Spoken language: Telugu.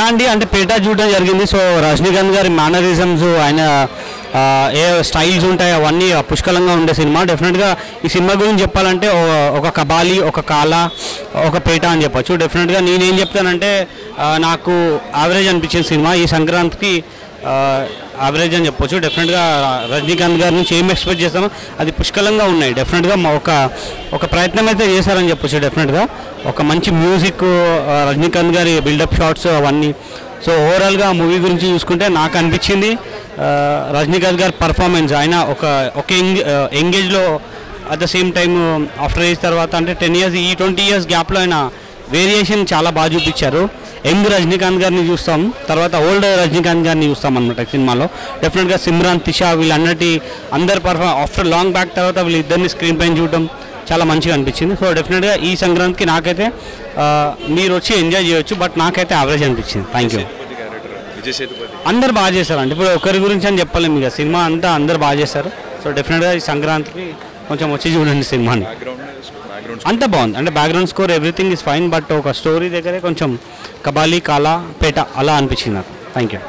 అండి అంటే పేట చూడడం జరిగింది. సో రజనీకాంత్ గారి మేనరిజమ్స్, ఆయన ఏ స్టైల్స్ ఉంటాయి అవన్నీ పుష్కలంగా ఉండే సినిమా. డెఫినెట్గా ఈ సినిమా గురించి చెప్పాలంటే ఒక కబాలి, ఒక కాలా, ఒక పేట అని చెప్పొచ్చు. డెఫినెట్గా నేనేం చెప్తానంటే నాకు యావరేజ్ అనిపించిన సినిమా ఈ సంక్రాంతికి యావరేజ్ అని చెప్పొచ్చు. డెఫినెట్గా రజనీకాంత్ గారి నుంచి ఏం ఎక్స్పెక్ట్ చేస్తామో అది పుష్కలంగా ఉన్నాయి. డెఫినెట్గా ఒక ప్రయత్నం అయితే చేశారని చెప్పొచ్చు. డెఫినెట్గా ఒక మంచి మ్యూజిక్, రజనీకాంత్ గారి బిల్డప్ షాట్స్ అవన్నీ. సో ఓవరాల్గా ఆ మూవీ గురించి చూసుకుంటే నాకు అనిపించింది రజనీకాంత్ గారి పర్ఫార్మెన్స్, ఆయన ఒక ఎంగేజ్లో at the same time after age తర్వాత అంటే 10 years ఈ 20 years గ్యాప్లో ఆయన వేరియేషన్ చాలా బాగా చూపించారు. యంగ్ రజనీకాంత్ గారిని చూస్తాం, తర్వాత ఓల్డ్ రజనీకాంత్ గారిని చూస్తాం అనమాట సినిమాలో. డెఫినెట్గా సిమ్రాన్, త్రిష అందరి పర్ఫార్మెన్స్ ఆఫ్టర్ లాంగ్ బ్యాక్ తర్వాత వీళ్ళిద్దరిని స్క్రీన్ పైన చూడడం చాలా మంచిగా అనిపించింది. సో డెఫినెట్గా ఈ సంక్రాంతికి నాకైతే మీరు వచ్చి ఎంజాయ్ చేయొచ్చు, బట్ నాకైతే యావరేజ్ అనిపించింది. Thank you. అందరు బాగా చేశారండి. ఇప్పుడు ఒకరి గురించి అని చెప్పలేము, ఇక సినిమా అంతా అందరు బాగా చేశారు. సో డెఫినెట్గా ఈ సంక్రాంతికి కొంచెం వచ్చి చూడండి సినిమాని. అంత బాగుంది అంటే background score everything is fine, but ఒక స్టోరీ దగ్గరే కొంచెం కబాలి, కాలా, పేట అలా అనిపించింది నాకు. Thank you.